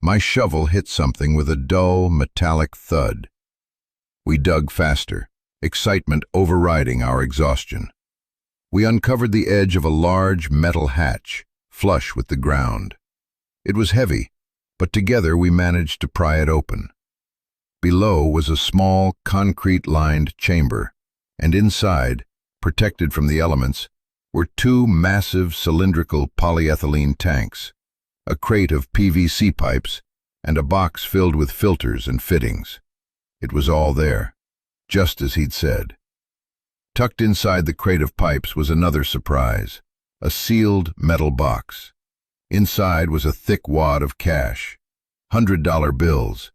my shovel hit something with a dull, metallic thud. We dug faster, excitement overriding our exhaustion. We uncovered the edge of a large metal hatch, flush with the ground. It was heavy, but together we managed to pry it open. Below was a small, concrete-lined chamber, and inside, protected from the elements, were 2 massive cylindrical polyethylene tanks, a crate of PVC pipes, and a box filled with filters and fittings. It was all there, just as he'd said. Tucked inside the crate of pipes was another surprise, a sealed metal box. Inside was a thick wad of cash, $100 bills.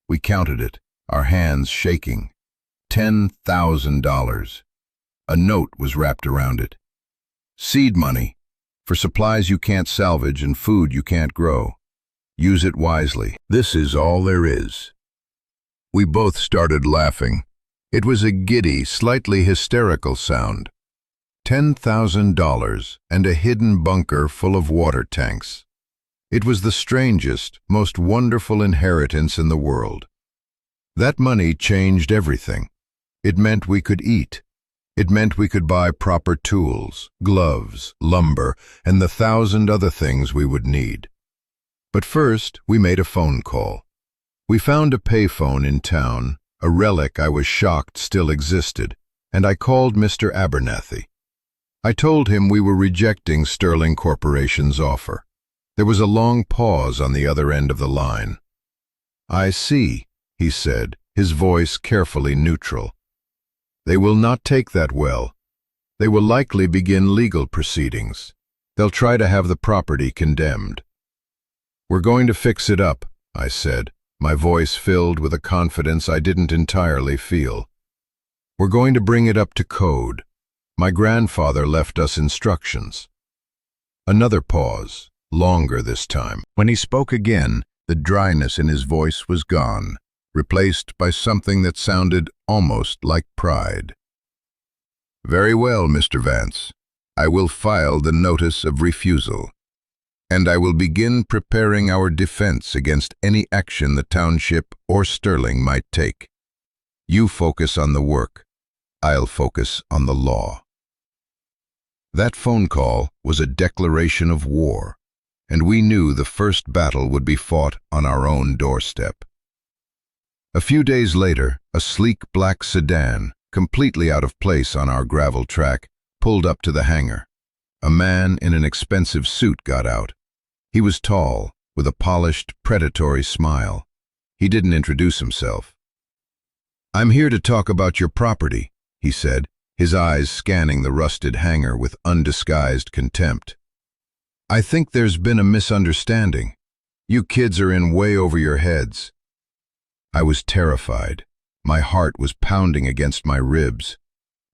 We counted it, our hands shaking. $10,000. A note was wrapped around it. Seed money, for supplies you can't salvage and food you can't grow. Use it wisely. This is all there is. We both started laughing. It was a giddy, slightly hysterical sound. $10,000 and a hidden bunker full of water tanks. It was the strangest, most wonderful inheritance in the world. That money changed everything. It meant we could eat. It meant we could buy proper tools, gloves, lumber, and the 1,000 other things we would need. But first, we made a phone call. We found a payphone in town, a relic I was shocked still existed, and I called Mr. Abernathy. I told him we were rejecting Sterling Corporation's offer. There was a long pause on the other end of the line. "I see," he said, his voice carefully neutral. "They will not take that well. They will likely begin legal proceedings. They'll try to have the property condemned." "We're going to fix it up," I said, my voice filled with a confidence I didn't entirely feel. "We're going to bring it up to code. My grandfather left us instructions." Another pause, longer this time. When he spoke again, the dryness in his voice was gone, replaced by something that sounded almost like pride. "Very well, Mr. Vance. I will file the notice of refusal, and I will begin preparing our defense against any action the township or Sterling might take. You focus on the work. I'll focus on the law." That phone call was a declaration of war, and we knew the first battle would be fought on our own doorstep. A few days later, a sleek black sedan, completely out of place on our gravel track, pulled up to the hangar. A man in an expensive suit got out. He was tall, with a polished, predatory smile. He didn't introduce himself. "I'm here to talk about your property," he said, his eyes scanning the rusted hangar with undisguised contempt. "I think there's been a misunderstanding. You kids are in way over your heads." I was terrified. My heart was pounding against my ribs.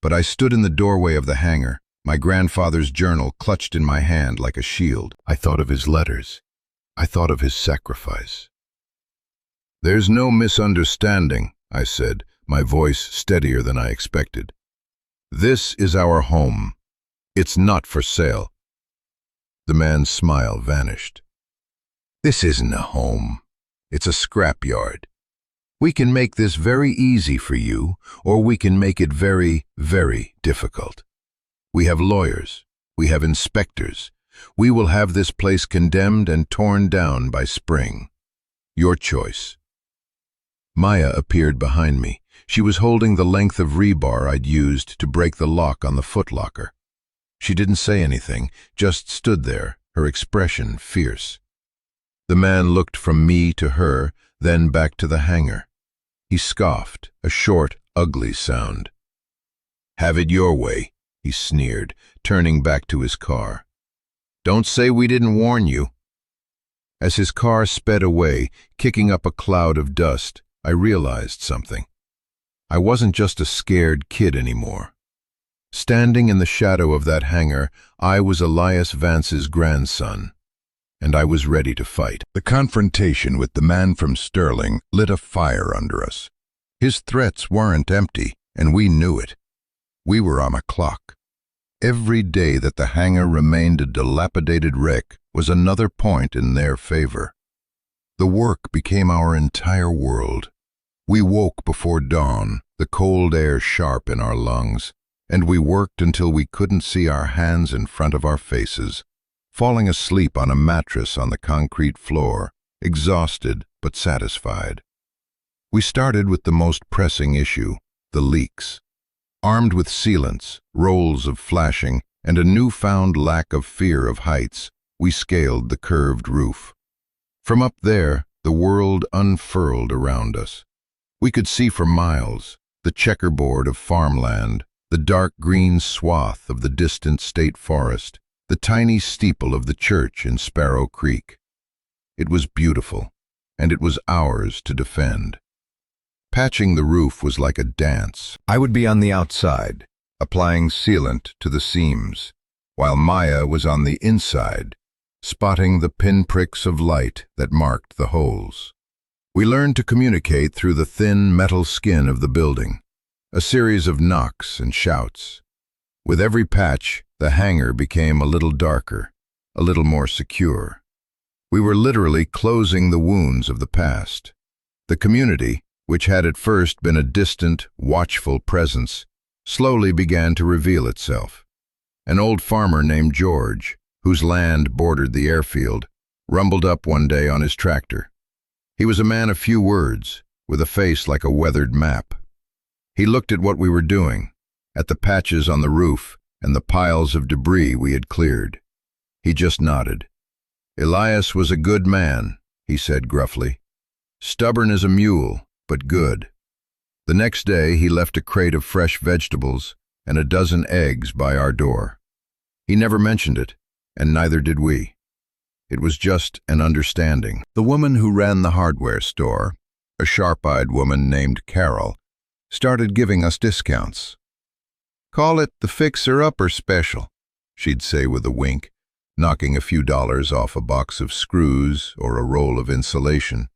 But I stood in the doorway of the hangar, my grandfather's journal clutched in my hand like a shield. I thought of his letters. I thought of his sacrifice. "There's no misunderstanding," I said, my voice steadier than I expected. "This is our home. It's not for sale." The man's smile vanished. "This isn't a home. It's a scrapyard. We can make this very easy for you, or we can make it very, very difficult. We have lawyers. We have inspectors. We will have this place condemned and torn down by spring. Your choice." Maya appeared behind me. She was holding the length of rebar I'd used to break the lock on the footlocker. She didn't say anything, just stood there, her expression fierce. The man looked from me to her, then back to the hangar. He scoffed, a short, ugly sound. "Have it your way," he sneered, turning back to his car. "Don't say we didn't warn you." As his car sped away, kicking up a cloud of dust, I realized something. I wasn't just a scared kid anymore. Standing in the shadow of that hangar, I was Elias Vance's grandson, and I was ready to fight. The confrontation with the man from Sterling lit a fire under us. His threats weren't empty, and we knew it. We were on a clock. Every day that the hangar remained a dilapidated wreck was another point in their favor. The work became our entire world. We woke before dawn, the cold air sharp in our lungs, and we worked until we couldn't see our hands in front of our faces, falling asleep on a mattress on the concrete floor, exhausted but satisfied. We started with the most pressing issue, the leaks. Armed with sealants, rolls of flashing, and a newfound lack of fear of heights, we scaled the curved roof. From up there, the world unfurled around us. We could see for miles the checkerboard of farmland, the dark green swath of the distant state forest, the tiny steeple of the church in Sparrow Creek. It was beautiful, and it was ours to defend. Patching the roof was like a dance. I would be on the outside, applying sealant to the seams, while Maya was on the inside, spotting the pinpricks of light that marked the holes. We learned to communicate through the thin metal skin of the building, a series of knocks and shouts. With every patch, the hangar became a little darker, a little more secure. We were literally closing the wounds of the past. The community, which had at first been a distant, watchful presence, slowly began to reveal itself. An old farmer named George, whose land bordered the airfield, rumbled up one day on his tractor. He was a man of few words, with a face like a weathered map. He looked at what we were doing, at the patches on the roof and the piles of debris we had cleared. He just nodded. "Elias was a good man," he said gruffly. "Stubborn as a mule, but good." The next day he left a crate of fresh vegetables and a dozen eggs by our door. He never mentioned it, and neither did we. It was just an understanding. The woman who ran the hardware store, a sharp-eyed woman named Carol, started giving us discounts. "Call it the fixer-upper special," she'd say with a wink, knocking a few dollars off a box of screws or a roll of insulation.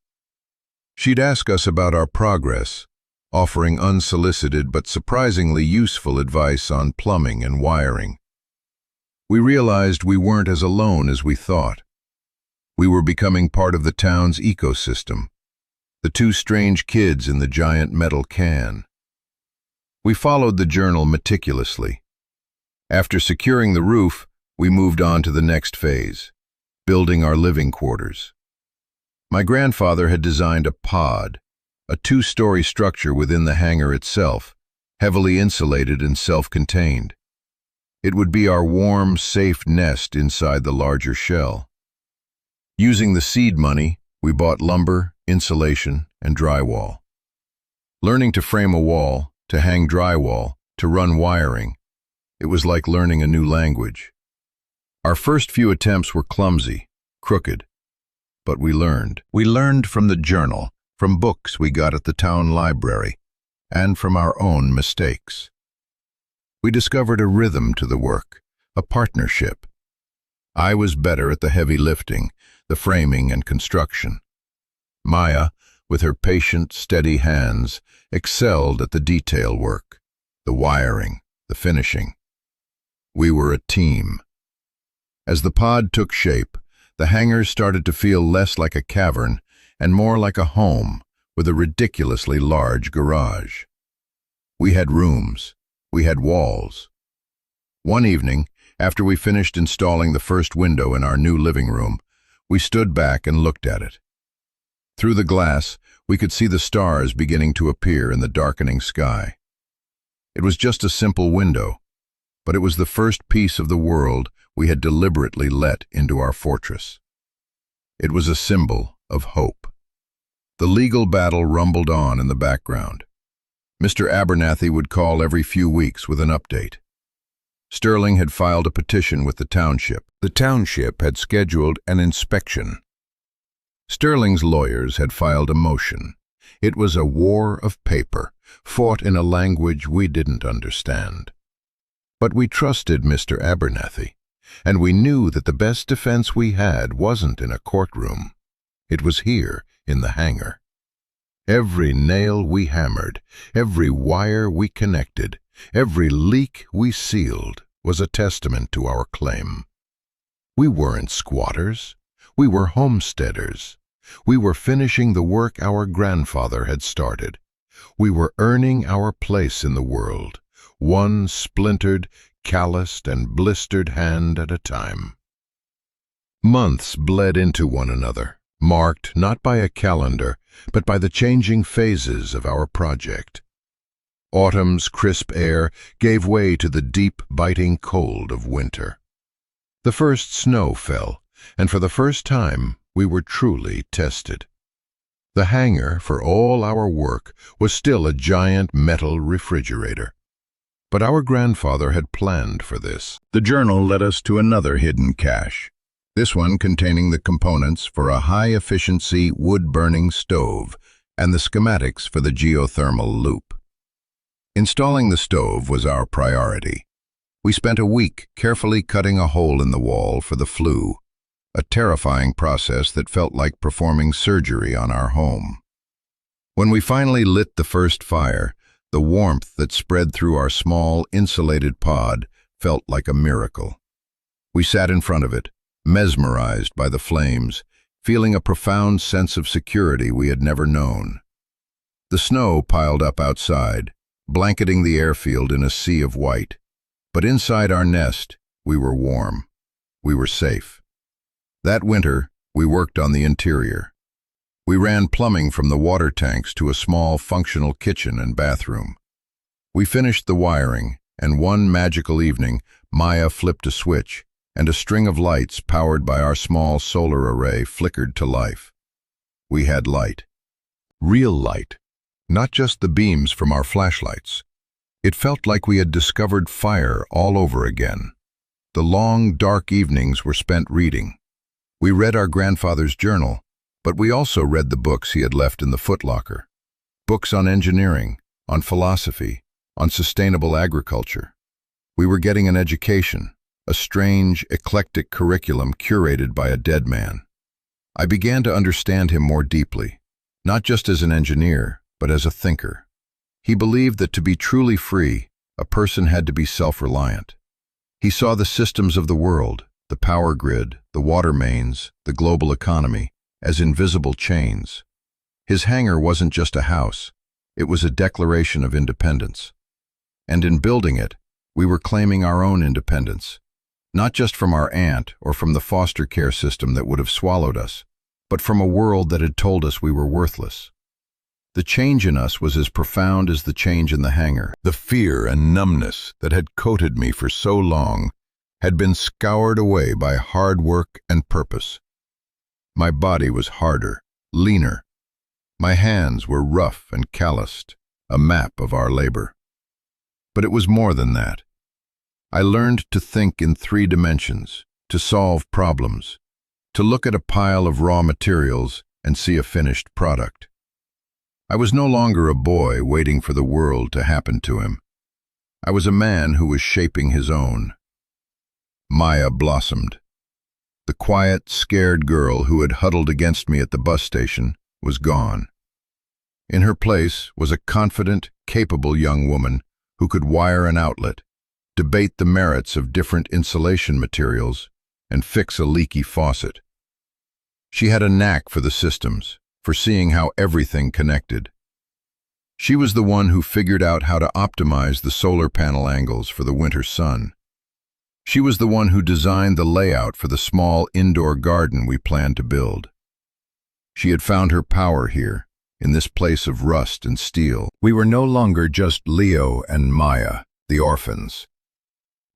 She'd ask us about our progress, offering unsolicited but surprisingly useful advice on plumbing and wiring. We realized we weren't as alone as we thought. We were becoming part of the town's ecosystem, the two strange kids in the giant metal can. We followed the journal meticulously. After securing the roof, we moved on to the next phase, building our living quarters. My grandfather had designed a pod, a two-story structure within the hangar itself, heavily insulated and self-contained. It would be our warm, safe nest inside the larger shell. Using the seed money, we bought lumber, insulation, and drywall. Learning to frame a wall, to hang drywall, to run wiring, it was like learning a new language. Our first few attempts were clumsy, crooked, but we learned. We learned from the journal, from books we got at the town library, and from our own mistakes. We discovered a rhythm to the work, a partnership. I was better at the heavy lifting, the framing and construction. Maya, with her patient, steady hands, excelled at the detail work, the wiring, the finishing. We were a team. As the pod took shape, the hangar started to feel less like a cavern and more like a home with a ridiculously large garage. We had rooms. We had walls. One evening, after we finished installing the first window in our new living room, we stood back and looked at it. Through the glass, we could see the stars beginning to appear in the darkening sky. It was just a simple window, but it was the first piece of the world we had deliberately let into our fortress. It was a symbol of hope. The legal battle rumbled on in the background. Mr. Abernathy would call every few weeks with an update. Sterling had filed a petition with the township. The township had scheduled an inspection. Sterling's lawyers had filed a motion. It was a war of paper, fought in a language we didn't understand. But we trusted Mr. Abernathy, and we knew that the best defense we had wasn't in a courtroom. It was here in the hangar. Every nail we hammered, every wire we connected, every leak we sealed was a testament to our claim. We weren't squatters. We were homesteaders. We were finishing the work our grandfather had started. We were earning our place in the world, one splintered, calloused, and blistered hand at a time. Months bled into one another, marked not by a calendar, but by the changing phases of our project. Autumn's crisp air gave way to the deep, biting cold of winter. The first snow fell, and for the first time we were truly tested. The hangar, for all our work, was still a giant metal refrigerator. But our grandfather had planned for this. The journal led us to another hidden cache, this one containing the components for a high-efficiency wood-burning stove and the schematics for the geothermal loop. Installing the stove was our priority. We spent a week carefully cutting a hole in the wall for the flue, a terrifying process that felt like performing surgery on our home. When we finally lit the first fire, the warmth that spread through our small, insulated pod felt like a miracle. We sat in front of it, mesmerized by the flames, feeling a profound sense of security we had never known. The snow piled up outside, blanketing the airfield in a sea of white. But inside our nest, we were warm. We were safe. That winter, we worked on the interior. We ran plumbing from the water tanks to a small, functional kitchen and bathroom. We finished the wiring, and one magical evening, Maya flipped a switch, and a string of lights powered by our small solar array flickered to life. We had light. Real light, not just the beams from our flashlights. It felt like we had discovered fire all over again. The long, dark evenings were spent reading. We read our grandfather's journal, but we also read the books he had left in the footlocker. Books on engineering, on philosophy, on sustainable agriculture. We were getting an education, a strange, eclectic curriculum curated by a dead man. I began to understand him more deeply, not just as an engineer, but as a thinker. He believed that to be truly free, a person had to be self-reliant. He saw the systems of the world, the power grid, the water mains, the global economy, as invisible chains. His hangar wasn't just a house, it was a declaration of independence. And in building it, we were claiming our own independence, not just from our aunt or from the foster care system that would have swallowed us, but from a world that had told us we were worthless. The change in us was as profound as the change in the hangar. The fear and numbness that had coated me for so long had been scoured away by hard work and purpose. My body was harder, leaner. My hands were rough and calloused, a map of our labor. But it was more than that. I learned to think in 3 dimensions, to solve problems, to look at a pile of raw materials and see a finished product. I was no longer a boy waiting for the world to happen to him. I was a man who was shaping his own. Maya blossomed. The quiet, scared girl who had huddled against me at the bus station was gone. In her place was a confident, capable young woman who could wire an outlet, debate the merits of different insulation materials, and fix a leaky faucet. She had a knack for the systems, for seeing how everything connected. She was the one who figured out how to optimize the solar panel angles for the winter sun. She was the one who designed the layout for the small indoor garden we planned to build. She had found her power here, in this place of rust and steel. We were no longer just Leo and Maya, the orphans.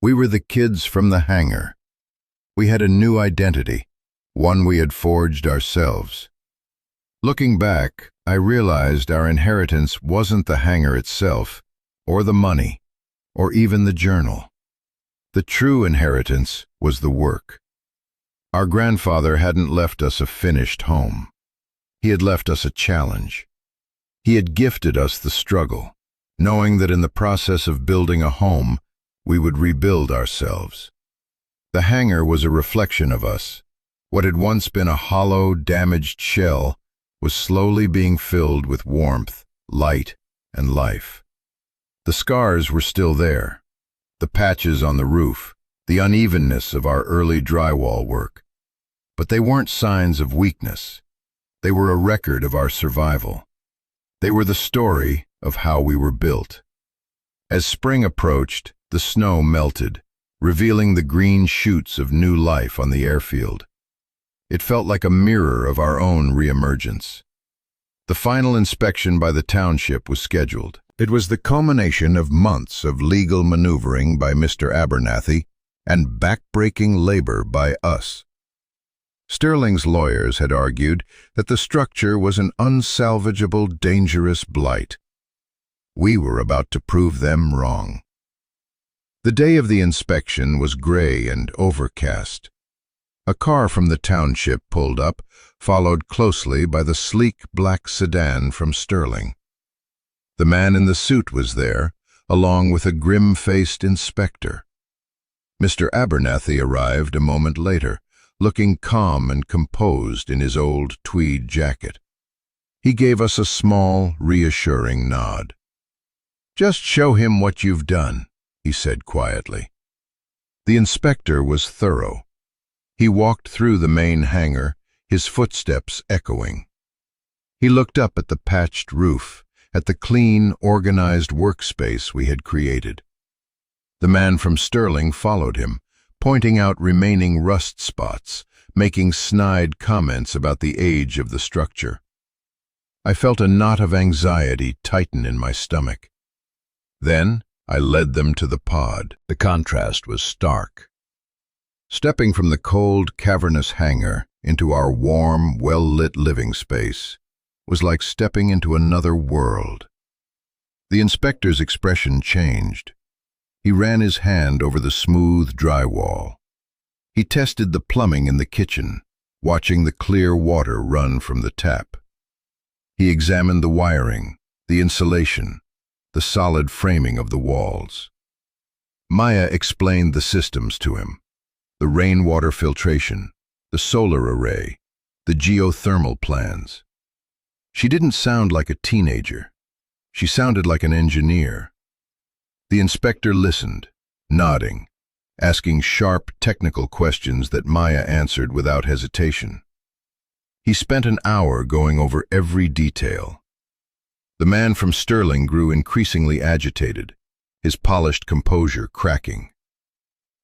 We were the kids from the hangar. We had a new identity, one we had forged ourselves. Looking back, I realized our inheritance wasn't the hangar itself, or the money, or even the journal. The true inheritance was the work. Our grandfather hadn't left us a finished home. He had left us a challenge. He had gifted us the struggle, knowing that in the process of building a home, we would rebuild ourselves. The hangar was a reflection of us. What had once been a hollow, damaged shell was slowly being filled with warmth, light, and life. The scars were still there, the patches on the roof, the unevenness of our early drywall work. But they weren't signs of weakness. They were a record of our survival. They were the story of how we were built. As spring approached, the snow melted, revealing the green shoots of new life on the airfield. It felt like a mirror of our own reemergence. The final inspection by the township was scheduled. It was the culmination of months of legal maneuvering by Mr. Abernathy and backbreaking labor by us. Sterling's lawyers had argued that the structure was an unsalvageable, dangerous blight. We were about to prove them wrong. The day of the inspection was gray and overcast. A car from the township pulled up, followed closely by the sleek black sedan from Sterling. The man in the suit was there, along with a grim-faced inspector. Mr. Abernathy arrived a moment later, looking calm and composed in his old tweed jacket. He gave us a small, reassuring nod. "Just show him what you've done," he said quietly. The inspector was thorough. He walked through the main hangar, his footsteps echoing. He looked up at the patched roof, at the clean, organized workspace we had created. The man from Sterling followed him, pointing out remaining rust spots, making snide comments about the age of the structure. I felt a knot of anxiety tighten in my stomach. Then I led them to the pod. The contrast was stark. Stepping from the cold, cavernous hangar into our warm, well-lit living space was like stepping into another world. The inspector's expression changed. He ran his hand over the smooth drywall. He tested the plumbing in the kitchen, watching the clear water run from the tap. He examined the wiring, the insulation, the solid framing of the walls. Maya explained the systems to him: the rainwater filtration, the solar array, the geothermal plans. She didn't sound like a teenager. She sounded like an engineer. The inspector listened, nodding, asking sharp, technical questions that Maya answered without hesitation. He spent an hour going over every detail. The man from Sterling grew increasingly agitated, his polished composure cracking.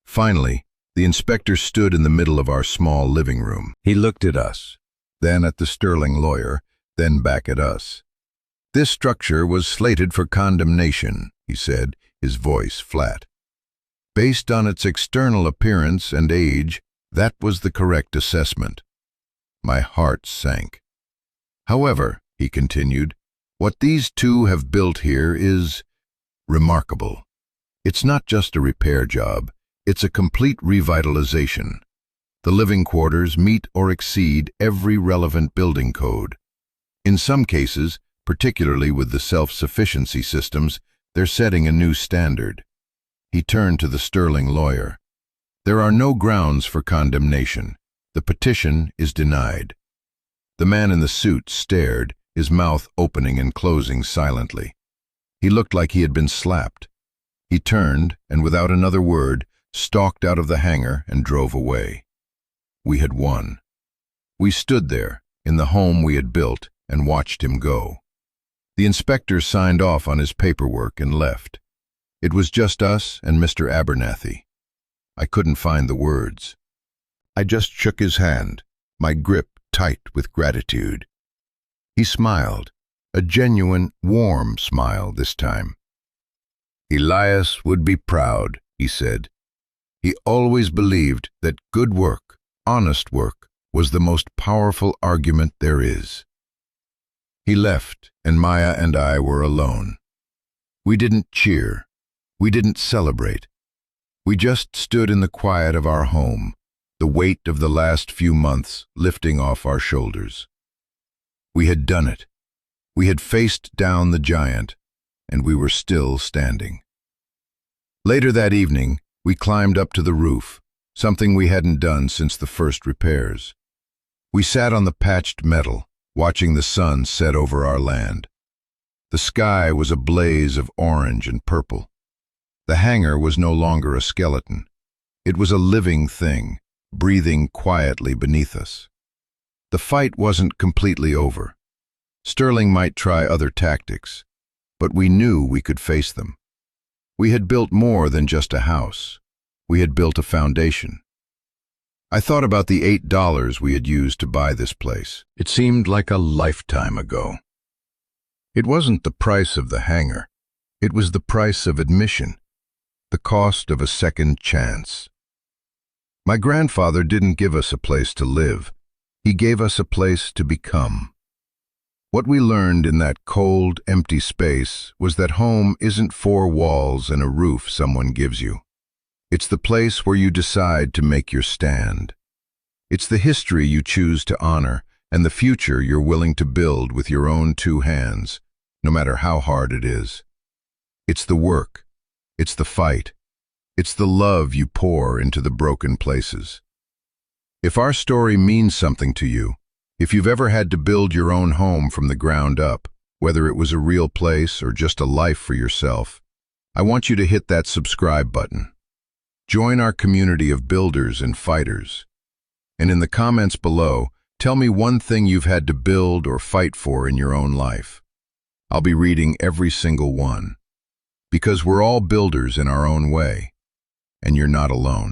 Finally, the inspector stood in the middle of our small living room. He looked at us, then at the Sterling lawyer, then back at us. "This structure was slated for condemnation," he said, his voice flat. "Based on its external appearance and age, that was the correct assessment." My heart sank. "However," he continued, "what these two have built here is remarkable. It's not just a repair job, it's a complete revitalization. The living quarters meet or exceed every relevant building code. In some cases, particularly with the self-sufficiency systems, they're setting a new standard." He turned to the Sterling lawyer. "There are no grounds for condemnation. The petition is denied." The man in the suit stared, his mouth opening and closing silently. He looked like he had been slapped. He turned, and without another word, stalked out of the hangar and drove away. We had won. We stood there, in the home we had built, and watched him go. The inspector signed off on his paperwork and left. It was just us and Mr. Abernathy. I couldn't find the words. I just shook his hand, my grip tight with gratitude. He smiled, a genuine, warm smile this time. "Elias would be proud," he said. "He always believed that good work, honest work, was the most powerful argument there is." He left, and Maya and I were alone. We didn't cheer. We didn't celebrate. We just stood in the quiet of our home, the weight of the last few months lifting off our shoulders. We had done it. We had faced down the giant, and we were still standing. Later that evening, we climbed up to the roof, something we hadn't done since the first repairs. We sat on the patched metal, watching the sun set over our land. The sky was a blaze of orange and purple. The hangar was no longer a skeleton. It was a living thing, breathing quietly beneath us. The fight wasn't completely over. Sterling might try other tactics, but we knew we could face them. We had built more than just a house. We had built a foundation. I thought about the $8 we had used to buy this place. It seemed like a lifetime ago. It wasn't the price of the hangar. It was the price of admission, the cost of a second chance. My grandfather didn't give us a place to live. He gave us a place to become. What we learned in that cold, empty space was that home isn't 4 walls and a roof someone gives you. It's the place where you decide to make your stand. It's the history you choose to honor and the future you're willing to build with your own 2 hands, no matter how hard it is. It's the work. It's the fight. It's the love you pour into the broken places. If our story means something to you, if you've ever had to build your own home from the ground up, whether it was a real place or just a life for yourself, I want you to hit that subscribe button. Join our community of builders and fighters. And in the comments below, tell me one thing you've had to build or fight for in your own life. I'll be reading every single one. Because we're all builders in our own way, and you're not alone.